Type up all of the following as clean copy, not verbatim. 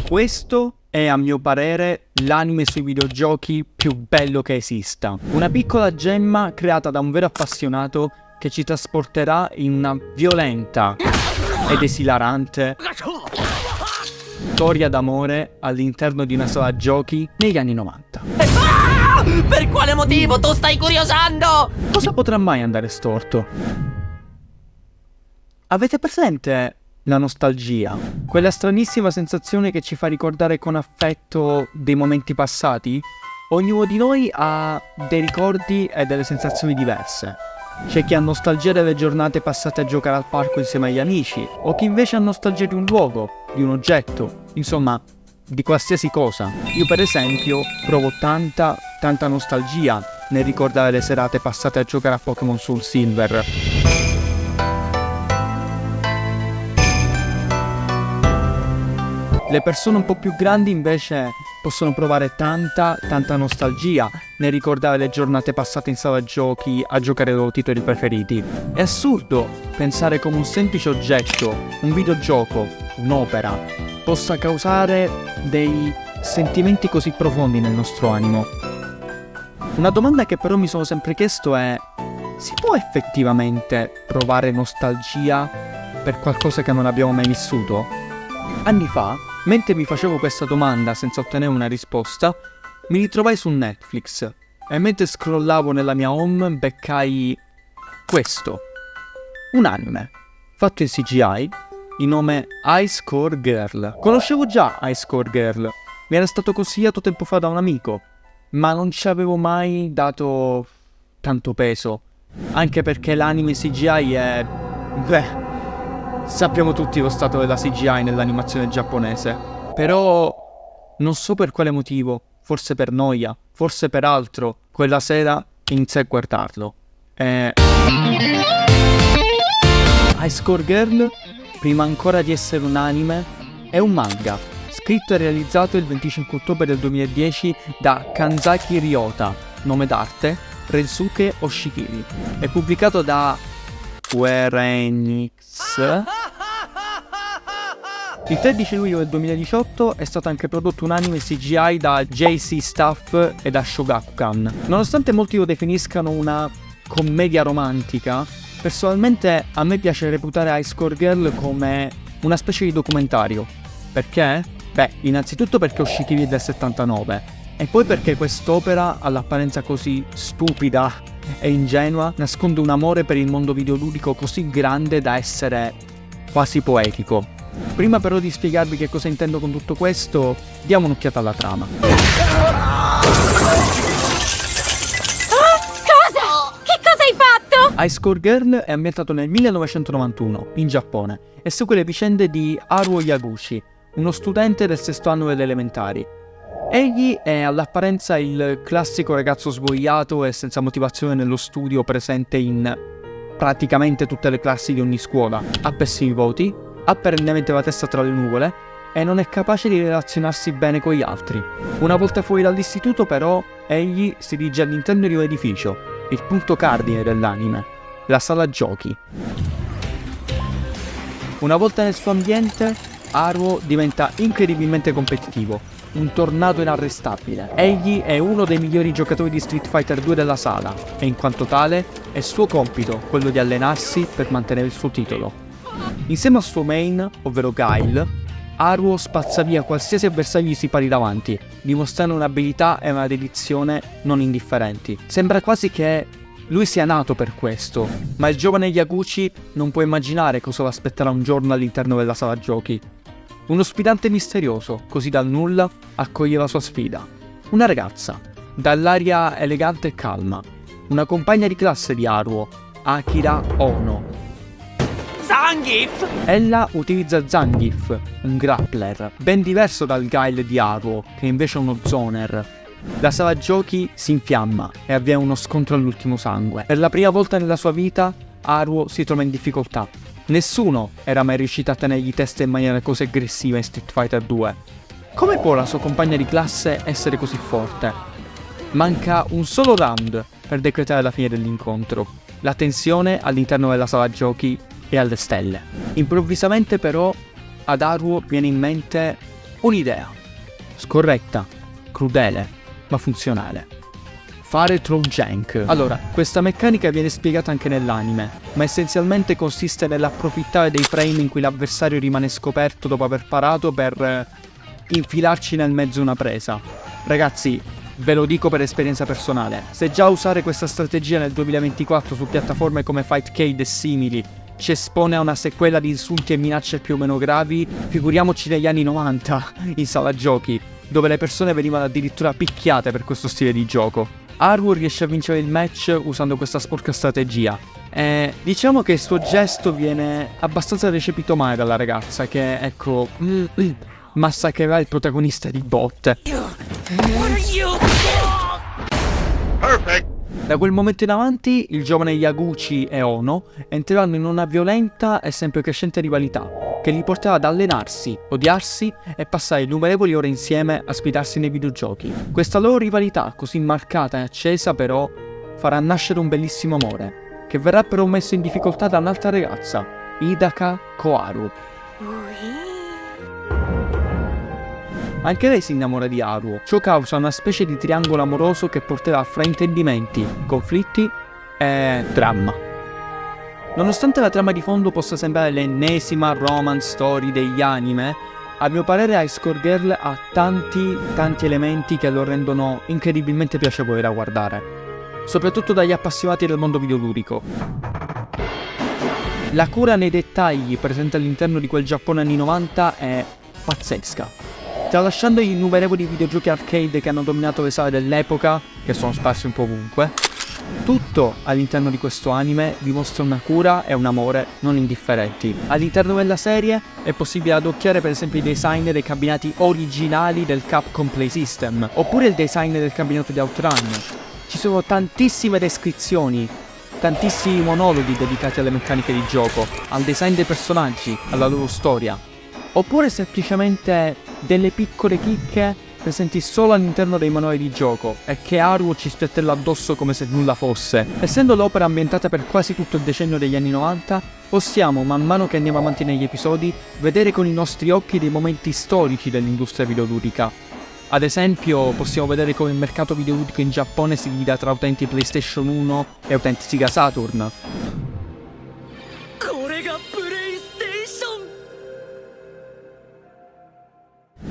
Questo è, a mio parere, l'anime sui videogiochi più bello che esista. Una piccola gemma creata da un vero appassionato che ci trasporterà in una violenta ed esilarante storia d'amore all'interno di una sala giochi negli anni 90. Per quale motivo tu stai curiosando? Cosa potrà mai andare storto? Avete presente la nostalgia? Quella stranissima sensazione che ci fa ricordare con affetto dei momenti passati? Ognuno di noi ha dei ricordi e delle sensazioni diverse. C'è chi ha nostalgia delle giornate passate a giocare al parco insieme agli amici, o chi invece ha nostalgia di un luogo, di un oggetto, insomma, di qualsiasi cosa. Io per esempio provo tanta nostalgia nel ricordare le serate passate a giocare a Pokémon Soul Silver. Le persone un po' più grandi invece possono provare tanta nostalgia nel ricordare le giornate passate in sala giochi a giocare ai loro titoli preferiti. È assurdo pensare come un semplice oggetto, un videogioco, un'opera, possa causare dei sentimenti così profondi nel nostro animo. Una domanda che però mi sono sempre chiesto è: si può effettivamente provare nostalgia per qualcosa che non abbiamo mai vissuto? Anni fa, mentre mi facevo questa domanda senza ottenere una risposta, mi ritrovai su Netflix e mentre scrollavo nella mia home beccai questo. Un anime, fatto in CGI, di nome Ice Core Girl. Conoscevo già Ice Core Girl, mi era stato consigliato tempo fa da un amico, ma non ci avevo mai dato tanto peso, anche perché l'anime CGI è... sappiamo tutti lo stato della CGI nell'animazione giapponese, però non so per quale motivo, forse per noia, forse per altro, quella sera iniziai a guardarlo. Ice Core Girl, prima ancora di essere un anime, è un manga, scritto e realizzato il 25 ottobre del 2010 da Kanzaki Ryota, nome d'arte Rensuke Oshikiri, e pubblicato da Square Enix. Il 13 luglio del 2018 è stato anche prodotto un anime CGI da JC Staff e da Shogakukan. Nonostante molti lo definiscano una commedia romantica, personalmente a me piace reputare Ice Core Girl come una specie di documentario. Perché? Beh, innanzitutto perché Oshikiri è del 79 e poi perché quest'opera, all'apparenza così stupida e ingenua, nasconde un amore per il mondo videoludico così grande da essere quasi poetico. Prima però di spiegarvi che cosa intendo con tutto questo, diamo un'occhiata alla trama. Cosa? Che cosa hai fatto? Ice Core Girl è ambientato nel 1991, in Giappone, e segue le vicende di Haruo Yaguchi, uno studente del sesto anno delle elementari. Egli è all'apparenza il classico ragazzo svogliato e senza motivazione nello studio, presente in praticamente tutte le classi di ogni scuola, ha pessimi voti, ha perennemente la testa tra le nuvole e non è capace di relazionarsi bene con gli altri. Una volta fuori dall'istituto però, egli si dirige all'interno di un edificio, il punto cardine dell'anime, la sala giochi. Una volta nel suo ambiente, Haruo diventa incredibilmente competitivo, un tornado inarrestabile. Egli è uno dei migliori giocatori di Street Fighter 2 della sala e in quanto tale è suo compito quello di allenarsi per mantenere il suo titolo. Insieme al suo main, ovvero Guile, Haruo spazza via qualsiasi avversario gli si pari davanti, dimostrando un'abilità e una dedizione non indifferenti. Sembra quasi che lui sia nato per questo, ma il giovane Yaguchi non può immaginare cosa lo aspetterà un giorno all'interno della sala giochi. Uno sfidante misterioso, così dal nulla, accoglie la sua sfida. Una ragazza, dall'aria elegante e calma, una compagna di classe di Haruo, Akira Ono. Zangief! Ella utilizza Zangief, un grappler, ben diverso dal Guile di Haruo, che invece è uno zoner. La sala giochi si infiamma e avviene uno scontro all'ultimo sangue. Per la prima volta nella sua vita, Haruo si trova in difficoltà. Nessuno era mai riuscito a tenergli testa in maniera così aggressiva in Street Fighter 2. Come può la sua compagna di classe essere così forte? Manca un solo round per decretare la fine dell'incontro. La tensione all'interno della sala giochi è alle stelle. Improvvisamente però ad Haruo viene in mente Un'idea. Scorretta, crudele, ma funzionale. Fare throw jank. Allora, questa meccanica viene spiegata anche nell'anime, ma essenzialmente consiste nell'approfittare dei frame in cui l'avversario rimane scoperto dopo aver parato per infilarci nel mezzo una presa. Ragazzi, ve lo dico per esperienza personale, se già usare questa strategia nel 2024 su piattaforme come Fightcade e simili ci espone a una sequela di insulti e minacce più o meno gravi, figuriamoci negli anni 90 in sala giochi, dove le persone venivano addirittura picchiate per questo stile di gioco. Haru riesce a vincere il match usando questa sporca strategia. Diciamo che il suo gesto viene abbastanza recepito male dalla ragazza che, ecco, massacrerà il protagonista di botte. Da quel momento in avanti, il giovane Yaguchi e Ono entreranno in una violenta e sempre crescente rivalità, che li porterà ad allenarsi, odiarsi e passare innumerevoli ore insieme a sfidarsi nei videogiochi. Questa loro rivalità, così marcata e accesa però, farà nascere un bellissimo amore, che verrà però messo in difficoltà da un'altra ragazza, Hidaka Koharu. Anche lei si innamora di Haru, ciò causa una specie di triangolo amoroso che porterà a fraintendimenti, conflitti e dramma. Nonostante la trama di fondo possa sembrare l'ennesima romance story degli anime, a mio parere High Score Girl ha tanti elementi che lo rendono incredibilmente piacevole da guardare, soprattutto dagli appassionati del mondo videoludico. La cura nei dettagli presente all'interno di quel Giappone anni 90 è pazzesca. Tralasciando gli innumerevoli videogiochi arcade che hanno dominato le sale dell'epoca, che sono sparsi un po' ovunque, tutto all'interno di questo anime dimostra una cura e un amore non indifferenti. All'interno della serie è possibile adocchiare per esempio i design dei cabinati originali del Capcom Play System, oppure il design del cabinato di Outrun. Ci sono tantissime descrizioni, tantissimi monologhi dedicati alle meccaniche di gioco, al design dei personaggi, alla loro storia, oppure semplicemente delle piccole chicche presenti solo all'interno dei manuali di gioco e che Haru ci spiattella addosso come se nulla fosse. Essendo l'opera ambientata per quasi tutto il decennio degli anni 90, possiamo, man mano che andiamo avanti negli episodi, vedere con i nostri occhi dei momenti storici dell'industria videoludica. Ad esempio, possiamo vedere come il mercato videoludico in Giappone si divida tra utenti PlayStation 1 e utenti Sega Saturn.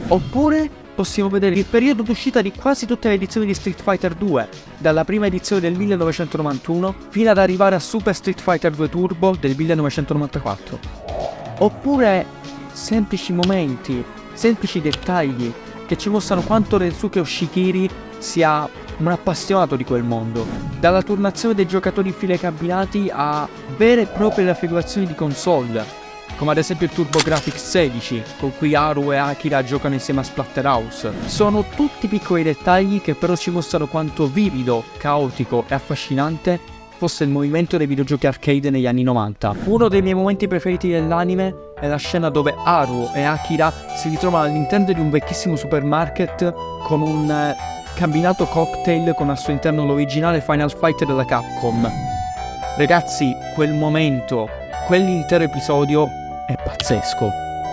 Oppure possiamo vedere il periodo d'uscita di quasi tutte le edizioni di Street Fighter 2, dalla prima edizione del 1991 fino ad arrivare a Super Street Fighter 2 Turbo del 1994. Oppure semplici momenti, semplici dettagli che ci mostrano quanto Rensuke Oshikiri sia un appassionato di quel mondo, dalla turnazione dei giocatori in file cabinati a vere e proprie raffigurazioni di console, come ad esempio il TurboGrafx 16, con cui Haru e Akira giocano insieme a Splatterhouse. Sono tutti piccoli dettagli che però ci mostrano quanto vivido, caotico e affascinante fosse il movimento dei videogiochi arcade negli anni 90. Uno dei miei momenti preferiti dell'anime è la scena dove Haru e Akira si ritrovano all'interno di un vecchissimo supermarket con un cabinato cocktail con al suo interno l'originale Final Fight della Capcom. Ragazzi, quel momento, quell'intero episodio è pazzesco.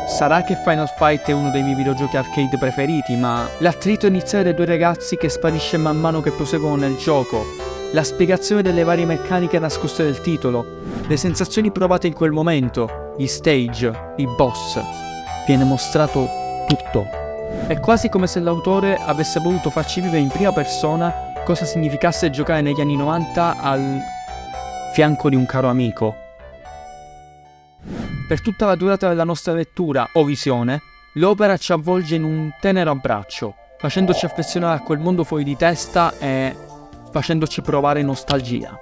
Sarà che Final Fight è uno dei miei videogiochi arcade preferiti, ma l'attrito iniziale dei due ragazzi che sparisce man mano che proseguono nel gioco, la spiegazione delle varie meccaniche nascoste del titolo, le sensazioni provate in quel momento, gli stage, i boss, viene mostrato tutto. È quasi come se l'autore avesse voluto farci vivere in prima persona cosa significasse giocare negli anni 90 al fianco di un caro amico. Per tutta la durata della nostra lettura o visione, l'opera ci avvolge in un tenero abbraccio, facendoci affezionare a quel mondo fuori di testa e facendoci provare nostalgia.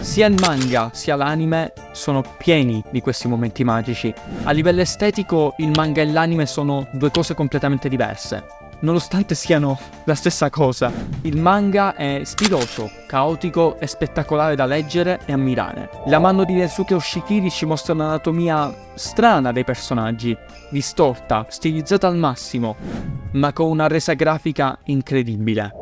Sia il manga sia l'anime sono pieni di questi momenti magici. A livello estetico il manga e l'anime sono due cose completamente diverse, nonostante siano la stessa cosa. Il manga è stiloso, caotico e spettacolare da leggere e ammirare. La mano di Rensuke Oshikiri ci mostra un'anatomia strana dei personaggi, distorta, stilizzata al massimo, ma con una resa grafica incredibile.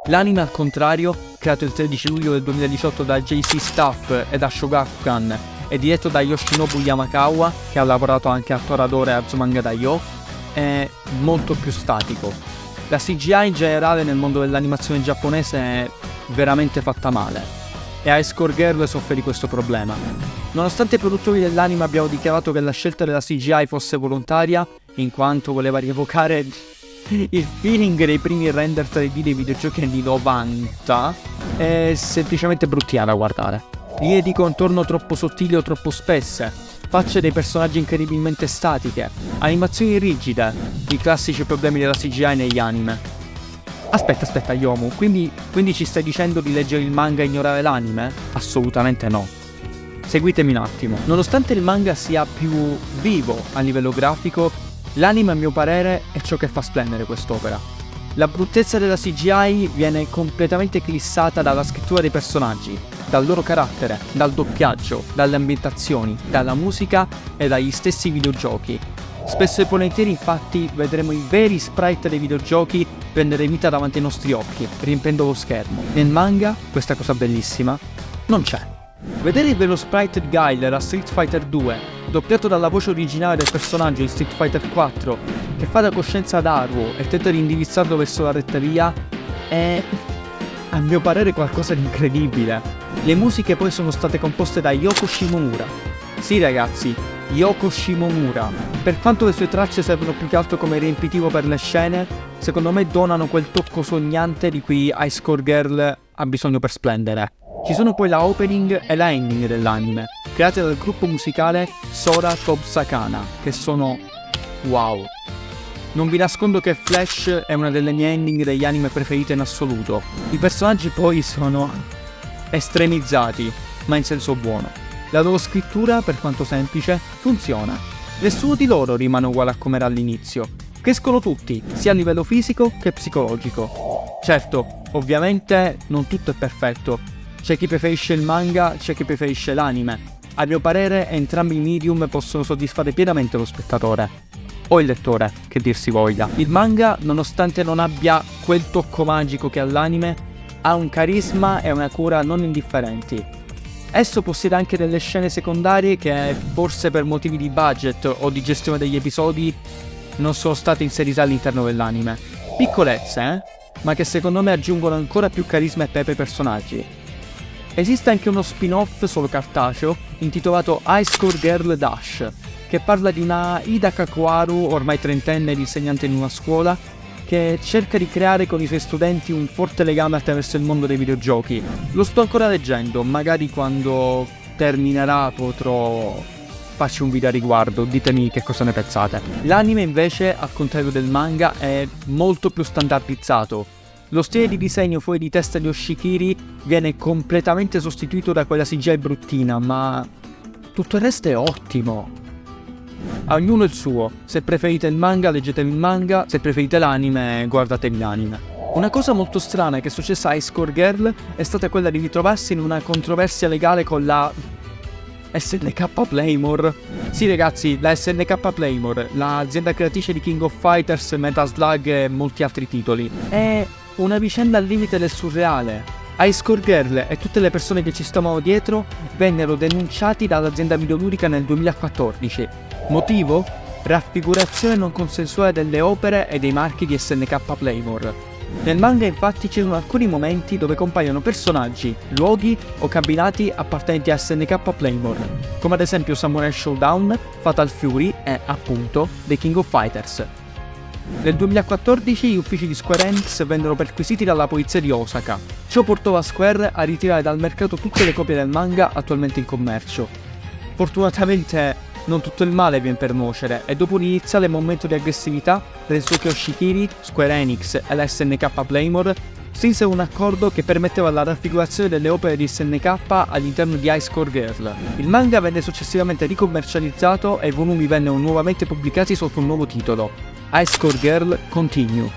L'anime, al contrario, creato il 13 luglio del 2018 da JC Staff e da Shogakukan e diretto da Yoshinobu Yamakawa, che ha lavorato anche a Toradora e Azumanga Daioh, è molto più statico. La CGI in generale nel mondo dell'animazione giapponese è veramente fatta male e High Score Girl soffre di questo problema. Nonostante i produttori dell'anime abbiano dichiarato che la scelta della CGI fosse volontaria, in quanto voleva rievocare il feeling dei primi render 3D dei videogiochi anni 90, è semplicemente bruttina da guardare. Linee di contorno troppo sottili o troppo spesse, facce dei personaggi incredibilmente statiche, animazioni rigide, i classici problemi della CGI negli anime. Aspetta Yomu, quindi ci stai dicendo di leggere il manga e ignorare l'anime? Assolutamente no. Seguitemi un attimo. Nonostante il manga sia più vivo a livello grafico, l'anime a mio parere è ciò che fa splendere quest'opera. La bruttezza della CGI viene completamente eclissata dalla scrittura dei personaggi, dal loro carattere, dal doppiaggio, dalle ambientazioni, dalla musica e dagli stessi videogiochi. Spesso e volentieri infatti vedremo i veri sprite dei videogiochi prendere vita davanti ai nostri occhi, riempiendo lo schermo. Nel manga, questa cosa bellissima, non c'è. Vedere il vero sprite di Guile da Street Fighter 2, doppiato dalla voce originale del personaggio di Street Fighter 4, che fa da coscienza ad Haruo e tenta di indirizzarlo verso la retta via, è, a mio parere, qualcosa di incredibile. Le musiche poi sono state composte da Yoko Shimomura. Sì ragazzi, Yoko Shimomura. Per quanto le sue tracce servono più che altro come riempitivo per le scene, secondo me donano quel tocco sognante di cui High Score Girl ha bisogno per splendere. Ci sono poi la opening e la ending dell'anime, create dal gruppo musicale Sora Tobsakana, che sono wow. Non vi nascondo che Flash è una delle mie ending degli anime preferite in assoluto. I personaggi poi sono estremizzati, ma in senso buono. La loro scrittura, per quanto semplice, funziona. Nessuno di loro rimane uguale a come era all'inizio. Crescono tutti, sia a livello fisico che psicologico. Certo, ovviamente non tutto è perfetto. C'è chi preferisce il manga, c'è chi preferisce l'anime. A mio parere entrambi i medium possono soddisfare pienamente lo spettatore. O il lettore, che dir si voglia. Il manga, nonostante non abbia quel tocco magico che ha l'anime, ha un carisma e una cura non indifferenti. Esso possiede anche delle scene secondarie che, forse per motivi di budget o di gestione degli episodi, non sono state inserite all'interno dell'anime. Piccolezze, ma che secondo me aggiungono ancora più carisma e pepe ai personaggi. Esiste anche uno spin-off solo cartaceo intitolato High Score Girl Dash, che parla di una Ida Kakuharu, ormai trentenne ed insegnante in una scuola, che cerca di creare con i suoi studenti un forte legame attraverso il mondo dei videogiochi. Lo sto ancora leggendo, magari quando terminerà potrò farci un video a riguardo, ditemi che cosa ne pensate. L'anime invece, al contrario del manga, è molto più standardizzato. Lo stile di disegno fuori di testa di Oshikiri viene completamente sostituito da quella CGI bruttina, ma tutto il resto è ottimo. A ognuno il suo. Se preferite il manga, leggetevi il manga. Se preferite l'anime, guardatevi l'anime. Una cosa molto strana che è successa a High Score Girl è stata quella di ritrovarsi in una controversia legale con la SNK Playmore. Sì ragazzi, la SNK Playmore, l'azienda creatrice di King of Fighters, Metal Slug e molti altri titoli. È una vicenda al limite del surreale. High Score Girl e tutte le persone che ci stavano dietro vennero denunciati dall'azienda videoludica nel 2014. Motivo? Raffigurazione non consensuale delle opere e dei marchi di SNK Playmore. Nel manga infatti ci sono alcuni momenti dove compaiono personaggi, luoghi o cabinati appartenenti a SNK Playmore, come ad esempio Samurai Showdown, Fatal Fury e, appunto, The King of Fighters. Nel 2014 gli uffici di Square Enix vennero perquisiti dalla polizia di Osaka. Ciò portò la Square a ritirare dal mercato tutte le copie del manga attualmente in commercio. Fortunatamente non tutto il male viene per nuocere e dopo un iniziale momento di aggressività, Rensuke Oshikiri, Square Enix e la SNK Playmore strinsero un accordo che permetteva la raffigurazione delle opere di SNK all'interno di High Score Girl. Il manga venne successivamente ricommercializzato e i volumi vennero nuovamente pubblicati sotto un nuovo titolo, High Score Girl Continue.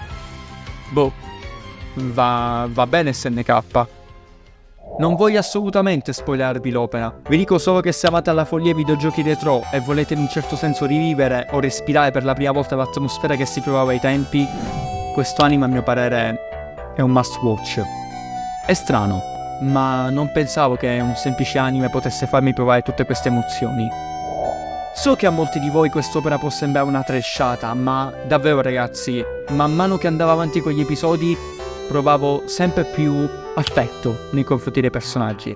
Boh, va bene SNK. Non voglio assolutamente spoilerarvi l'opera, vi dico solo che se amate alla follia i videogiochi retro e volete in un certo senso rivivere o respirare per la prima volta l'atmosfera che si provava ai tempi, questo anime a mio parere è un must watch. È strano, ma non pensavo che un semplice anime potesse farmi provare tutte queste emozioni. So che a molti di voi quest'opera può sembrare una trashata, ma davvero ragazzi, man mano che andavo avanti con gli episodi, provavo sempre più affetto nei confronti dei personaggi.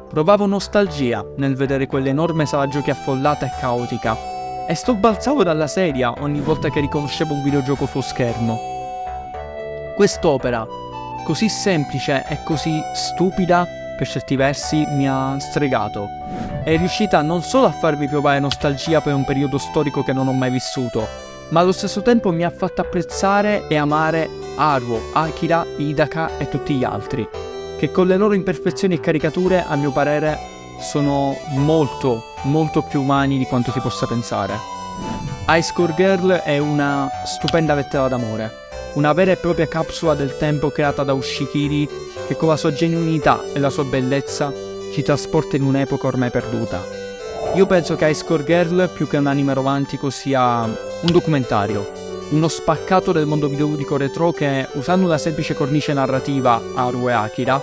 Provavo nostalgia nel vedere quell'enorme sala giochi affollata e caotica, e balzavo dalla sedia ogni volta che riconoscevo un videogioco sullo schermo. Quest'opera, così semplice e così stupida per certi versi, mi ha stregato. È riuscita non solo a farmi provare nostalgia per un periodo storico che non ho mai vissuto, ma allo stesso tempo mi ha fatto apprezzare e amare Haruo, Akira, Hidaka e tutti gli altri, che con le loro imperfezioni e caricature, a mio parere, sono molto più umani di quanto si possa pensare. High Score Girl è una stupenda lettera d'amore, una vera e propria capsula del tempo creata da Ushikiri che con la sua genuinità e la sua bellezza ci trasporta in un'epoca ormai perduta. Io penso che High Score Girl, più che un anime romantico, sia un documentario, uno spaccato del mondo videoludico retro che, usando una semplice cornice narrativa, Haruo e Akira,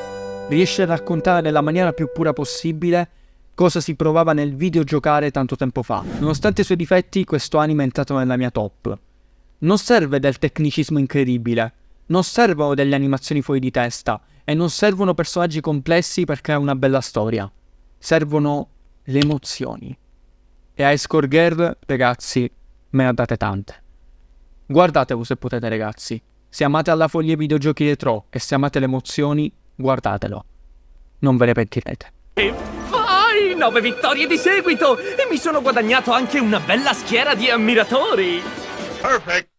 riesce a raccontare nella maniera più pura possibile cosa si provava nel videogiocare tanto tempo fa. Nonostante i suoi difetti, questo anime è entrato nella mia top. Non serve del tecnicismo incredibile, non servono delle animazioni fuori di testa e non servono personaggi complessi per creare una bella storia. Servono le emozioni. E High Score Girl, ragazzi, me ne date tante. Guardatelo se potete, ragazzi. Se amate alla follia i videogiochi retro e se amate le emozioni, guardatelo. Non ve ne pentirete. E vai! 9 vittorie di seguito! E mi sono guadagnato anche una bella schiera di ammiratori! Perfect.